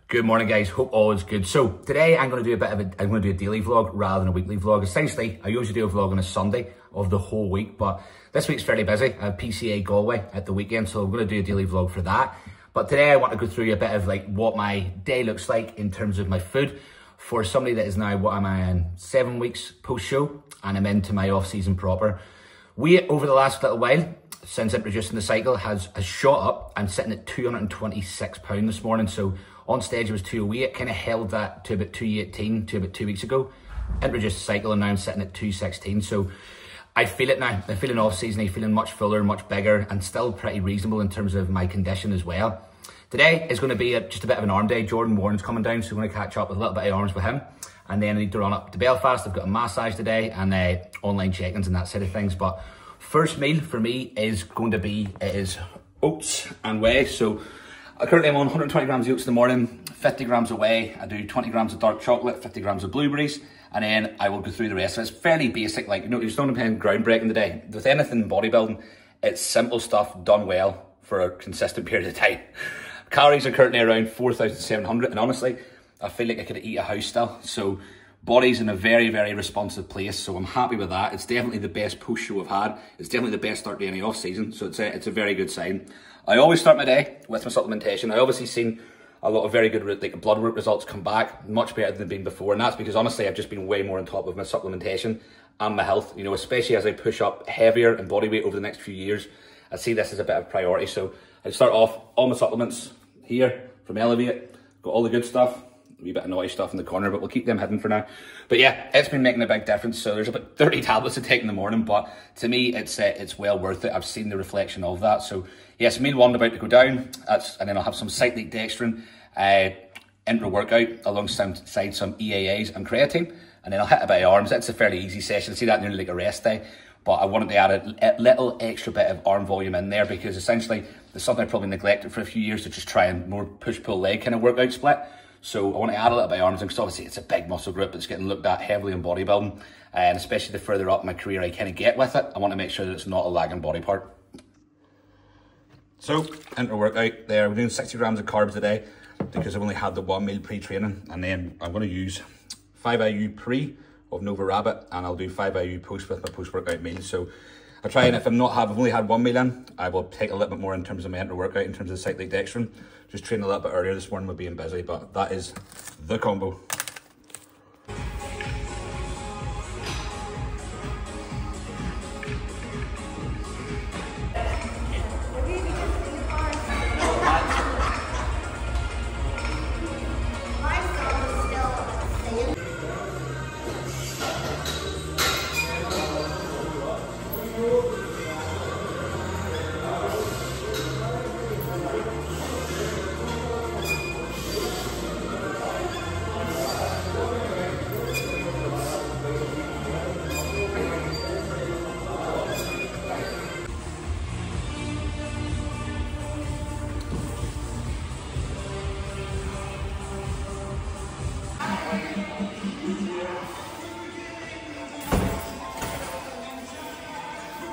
Good morning, guys. Hope all is good. So today I'm going to do a daily vlog rather than a weekly vlog. Essentially, I usually do a vlog on a Sunday of the whole week, but this week's fairly busy. I have PCA Galway at the weekend, so I'm going to do a daily vlog for that. But today I want to go through a bit of like what my day looks like in terms of my food for somebody that is now, what am I in, 7 weeks post-show, and I'm into my off-season proper. Weight over the last little while, since introducing the cycle, has shot up. I'm sitting at 226 pounds this morning, so on stage it was 208, kind of held that to about 218 to about 2 weeks ago. Introduced the cycle and now I'm sitting at 216, so I feel it now. I'm feeling off-season, I'm feeling much fuller, much bigger, and still pretty reasonable in terms of my condition as well. Today is going to be just a bit of an arm day. Jordan Warren's coming down, so I'm going to catch up with a little bit of arms with him. And then I need to run up to Belfast. I've got a massage today and online check-ins and that side of things. But first meal for me is going to be, it is oats and whey. So currently I'm on 120 grams of oats in the morning, 50 grams of whey. I do 20 grams of dark chocolate, 50 grams of blueberries, and then I will go through the rest. So it's fairly basic, like, you know, you just don't depend groundbreaking today. With anything in bodybuilding, it's simple stuff done well for a consistent period of time. Calories are currently around 4,700, and honestly, I feel like I could eat a house still. So body's in a very, very responsive place, so I'm happy with that. It's definitely the best post show I've had. It's definitely the best start to any off season, so it's a very good sign. I always start my day with my supplementation. I obviously seen a lot of very good like blood work results come back, much better than they've been before, and that's because honestly I've just been way more on top of my supplementation and my health. You know, especially as I push up heavier in body weight over the next few years, I see this as a bit of priority. So I start off all my supplements here from Elevate, got all the good stuff. A wee bit of naughty stuff in the corner, but we'll keep them hidden for now. But yeah, it's been making a big difference. So there's about 30 tablets to take in the morning, but to me, it's well worth it. I've seen the reflection of that. So yes, meal one about to go down. And then I'll have some cyclic dextrin intra-workout alongside some EAAs and creatine. And then I'll hit a bit of arms. It's a fairly easy session. I see that nearly like a rest day. But I wanted to add a little extra bit of arm volume in there because essentially there's something I probably neglected for a few years to just try and more push-pull leg kind of workout split. So I want to add a little bit of arms, because obviously it's a big muscle group that's getting looked at heavily in bodybuilding, and especially the further up my career I kind of get with it, I want to make sure that it's not a lagging body part. So, intra-workout there, we're doing 60 grams of carbs a day because I've only had the 1 meal pre-training, and then I'm going to use 5 IU pre of Nova Rabbit, and I'll do 5 IU post with my post-workout meals. So I try, and if I've only had 1 meal in, I will take a little bit more in terms of my intra-workout, in terms of cyclic dextrin. Just train a little bit earlier this morning with being busy, but that is the combo.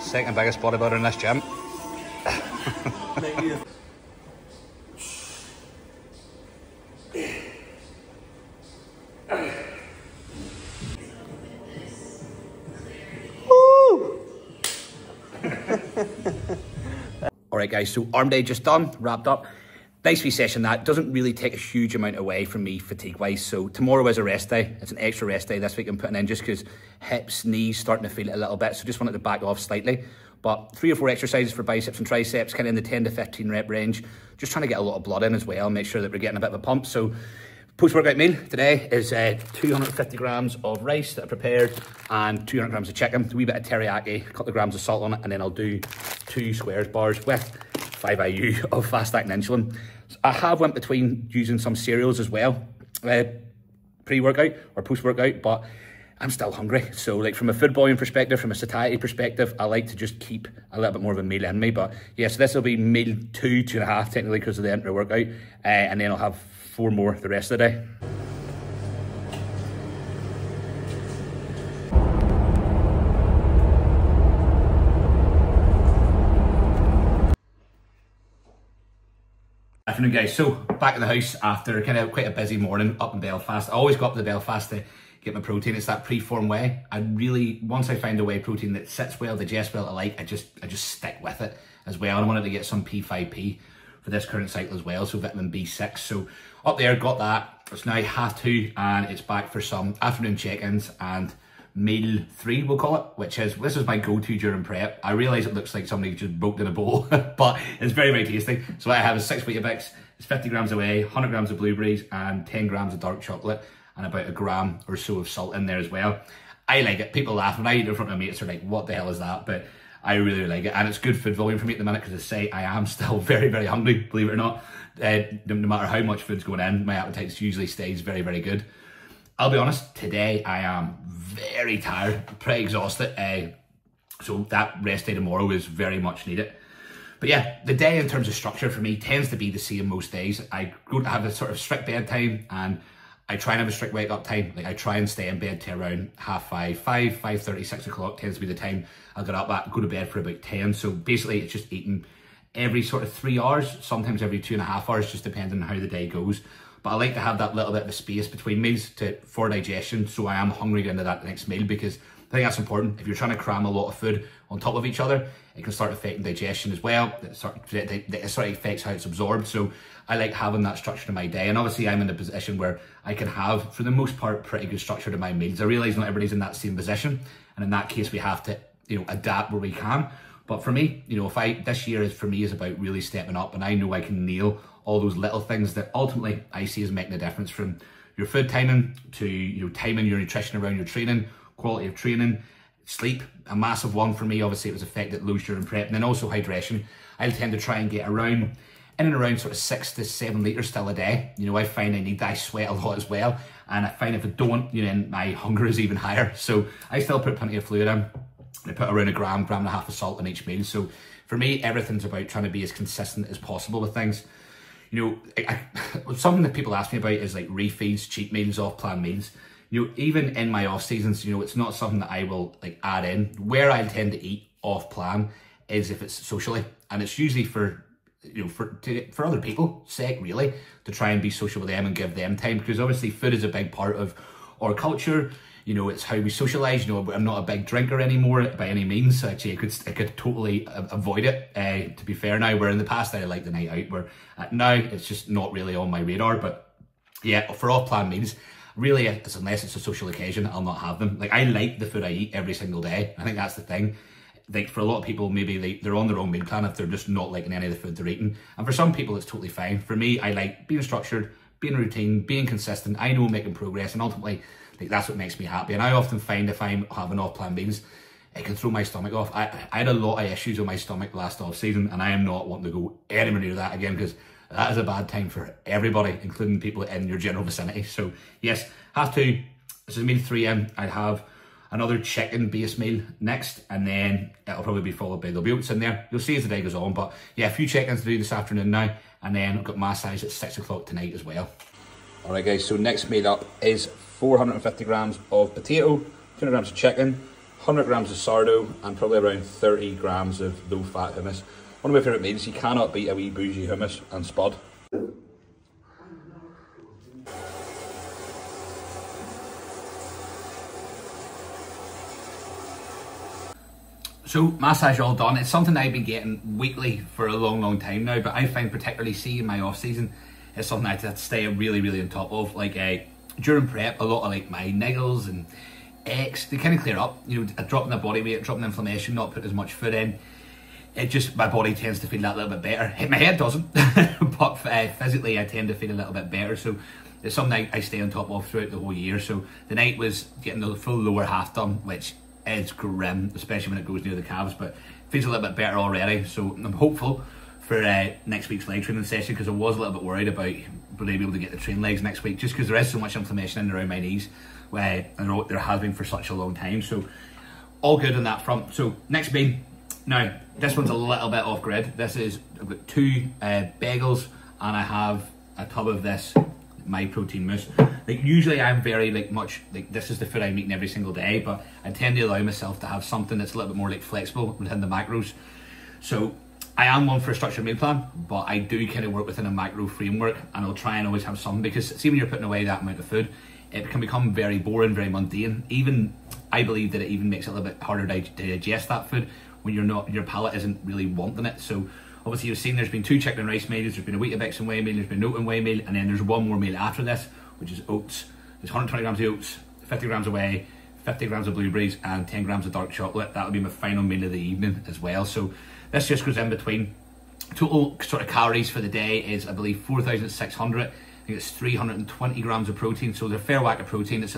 Second biggest bodybuilder in this gym. Alright guys, so arm day just done, wrapped up. Nice wee session that. Doesn't really take a huge amount away from me fatigue-wise. So tomorrow is a rest day. It's an extra rest day this week I'm putting in just because hips, knees, starting to feel it a little bit. So just wanted to back off slightly. But 3 or 4 exercises for biceps and triceps, kind of in the 10 to 15 rep range. Just trying to get a lot of blood in as well, make sure that we're getting a bit of a pump. So post-workout meal today is 250 grams of rice that I prepared and 200 grams of chicken, a wee bit of teriyaki, a couple of grams of salt on it, and then I'll do 2 squares bars with 5 IU of fast-acting insulin. I have went between using some cereals as well, pre-workout or post-workout, but I'm still hungry. So like from a food volume perspective, from a satiety perspective, I like to just keep a little bit more of a meal in me. But yeah, so this will be meal 2, 2.5 technically because of the intra-workout, and then I'll have 4 more the rest of the day. Afternoon guys, so back in the house after kind of quite a busy morning up in Belfast. I always go up to Belfast to get my protein. It's that pre-form whey. I really, once I find a whey protein that sits well, digests well, I just stick with it as well. I wanted to get some P5P for this current cycle as well, so vitamin B6. So up there, got that. It's now 2:30 and it's back for some afternoon check-ins and meal 3 we'll call it, which is, this is my go-to during prep. I realise it looks like somebody just broke in a bowl, but it's very, very tasty. So what I have is 6 Weetabix, it's 50 grams of whey, 100 grams of blueberries and 10 grams of dark chocolate and about a gram or so of salt in there as well. I like it. People laugh when I eat it in front of my mates, are like, what the hell is that? But I really like it, and it's good food volume for me at the minute, because I say I am still very, very hungry, believe it or not. No matter how much food's going in, my appetite usually stays very, very good. I'll be honest, today I am very tired, pretty exhausted, so that rest day tomorrow is very much needed. But yeah, the day in terms of structure for me tends to be the same most days. I go to have a sort of strict bedtime, and I try and have a strict wake up time. Like, I try and stay in bed till around 5:30, 5:30, 6 o'clock tends to be the time I'll get up at, go to bed for about 10. So basically it's just eating every sort of 3 hours, sometimes every 2.5 hours, just depending on how the day goes. But I like to have that little bit of a space between meals for digestion, so I am hungry into that next meal, because I think that's important. If you're trying to cram a lot of food on top of each other, it can start affecting digestion as well. It sort of affects how it's absorbed. So I like having that structure to my day. And obviously I'm in a position where I can have, for the most part, pretty good structure to my meals. I realise not everybody's in that same position. And in that case, we have to, adapt where we can. But for me, this year for me is about really stepping up, and I know I can nail all those little things that ultimately I see as making a difference, from your food timing to timing your nutrition around your training, quality of training, sleep, a massive one for me. Obviously it was affected loads during prep, and then also hydration. I tend to try and get in and around sort of 6 to 7 litres still a day. I find I need that. I sweat a lot as well, and I find if I don't, then my hunger is even higher. So I still put plenty of fluid in. I put around a gram and a half of salt in each meal. So for me, everything's about trying to be as consistent as possible with things. Something that people ask me about is like refeeds, cheat meals, off-plan meals. Even in my off seasons, it's not something that I will add in. Where I tend to eat off-plan is if it's socially, and it's usually for other people's sake, really, to try and be social with them and give them time, because obviously food is a big part of our culture. It's how we socialise. I'm not a big drinker anymore by any means. Actually, I could totally avoid it, to be fair now, where in the past I liked the night out, where now it's just not really on my radar. But yeah, for off-plan meals, really, unless it's a social occasion, I'll not have them. I like the food I eat every single day. I think that's the thing. For a lot of people, maybe they're on their own meal plan if they're just not liking any of the food they're eating. And for some people, it's totally fine. For me, I like being structured, being routine, being consistent. I know making progress, and ultimately, that's what makes me happy. And I often find if I'm having off-plan meals, it can throw my stomach off. I had a lot of issues with my stomach last off-season, and I am not wanting to go anywhere near that again, because that is a bad time for everybody, including people in your general vicinity. So yes, 2:30, this is meal 3 in. I have another chicken-based meal next, and then it'll probably be followed by, there'll be oats in there. You'll see as the day goes on, but yeah, a few check-ins to do this afternoon now, and then I've got massage at 6 o'clock tonight as well. All right guys, so next meal up is 450 grams of potato, 200 grams of chicken, 100 grams of sourdough, and probably around 30 grams of low-fat hummus. One of my favourite meals. You cannot beat a wee bougie hummus and spud. So massage all done. It's something I've been getting weekly for a long, long time now, but I find particularly in my off season, it's something I have to stay really, really on top of. During prep, a lot of my niggles and aches, they kind of clear up. Dropping the body weight, dropping the inflammation, not putting as much food in. It just, my body tends to feel that little bit better. My head doesn't, but physically I tend to feel a little bit better. So it's something I stay on top of throughout the whole year. So tonight was getting the full lower half done, which is grim, especially when it goes near the calves, but feels a little bit better already. So I'm hopeful for next week's leg training session, because I was a little bit worried about being able to get the train legs next week, just because there is so much inflammation in and around my knees, where I know there has been for such a long time. So all good on that front. So next meal. Now, this one's a little bit off grid. This is, I've got 2 bagels, and I have a tub of this my protein mousse. Usually I'm very this is the food I'm eating every single day, but I tend to allow myself to have something that's a little bit more flexible within the macros. So I am one for a structured meal plan, but I do kind of work within a macro framework, and I'll try and always have some, because see, when you're putting away that amount of food, it can become very boring, very mundane. Even, I believe that it even makes it a little bit harder to digest that food when your palate isn't really wanting it. So obviously you've seen there's been 2 chicken and rice meals, there's been a Weetabix and whey meal, there's been an oat and whey meal, and then there's one more meal after this, which is oats. There's 120 grams of oats, 50 grams of whey, 50 grams of blueberries, and 10 grams of dark chocolate. That'll be my final meal of the evening as well. So this just goes in between. Total sort of calories for the day is, I believe, 4,600. I think it's 320 grams of protein, so they're a fair whack of protein. It's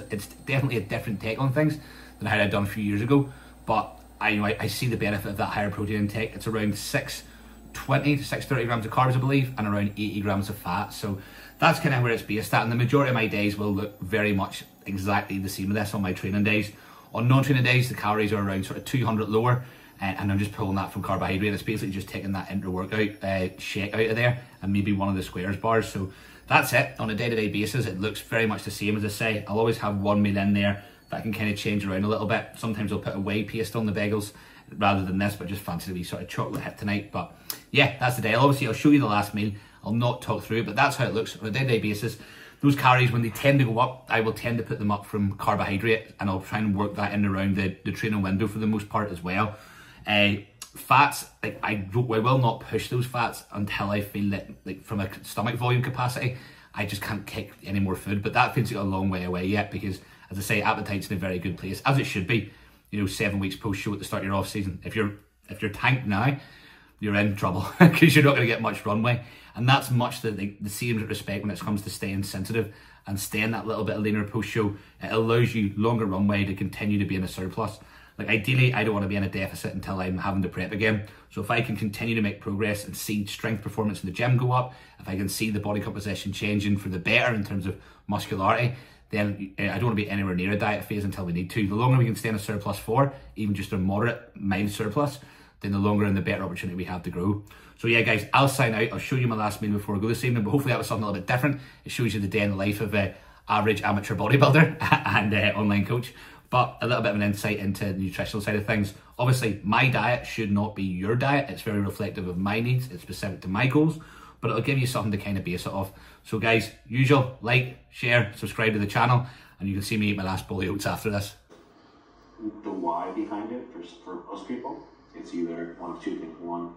definitely a different take on things than I had done a few years ago, but I see the benefit of that higher protein intake. It's around 620 to 630 grams of carbs, I believe, and around 80 grams of fat. So that's kind of where it's based at, and the majority of my days will look very much exactly the same as this on my training days. On non-training days, the calories are around sort of 200 lower, and I'm just pulling that from carbohydrate. It's basically just taking that inter-workout shake out of there, and maybe one of the squares bars. So that's it. On a day-to-day basis, it looks very much the same. As I say, I'll always have one meal in there that I can kind of change around a little bit. Sometimes I'll put a whey paste on the bagels rather than this, but just fancy the wee sort of chocolate hit tonight. But yeah, that's the day. Obviously, I'll show you the last meal. I'll not talk through it, but that's how it looks on a day-to-day basis. Those calories, when they tend to go up, I will tend to put them up from carbohydrate, and I'll try and work that in around the training window for the most part as well. Fats, like I will not push those fats until I feel that, like, from a stomach volume capacity, I just can't kick any more food. But that feels like a long way away yet, because as I say, appetite's in a very good place, as it should be. You know, 7 weeks post show at the start of your off season. If you're tanked now, you're in trouble, because you're not going to get much runway. And that's much the same respect when it comes to staying sensitive and staying that little bit leaner post show. It allows you longer runway to continue to be in a surplus. Like, ideally, I don't want to be in a deficit until I'm having to prep again. So if I can continue to make progress and see strength performance in the gym go up, if I can see the body composition changing for the better in terms of muscularity, then I don't want to be anywhere near a diet phase until we need to. The longer we can stay in a surplus for, even just a moderate, mild surplus, then the longer and the better opportunity we have to grow. So yeah, guys, I'll sign out. I'll show you my last meal before I go this evening, but hopefully that was something a little bit different. It shows you the day in the life of an average amateur bodybuilder and online coach, but a little bit of an insight into the nutritional side of things. Obviously, my diet should not be your diet. It's very reflective of my needs. It's specific to my goals, but it'll give you something to kind of base it off. So guys, usual, like, share, subscribe to the channel, and you can see me eat my last bowl of oats after this. The why behind it for most people, it's either one of two things. One,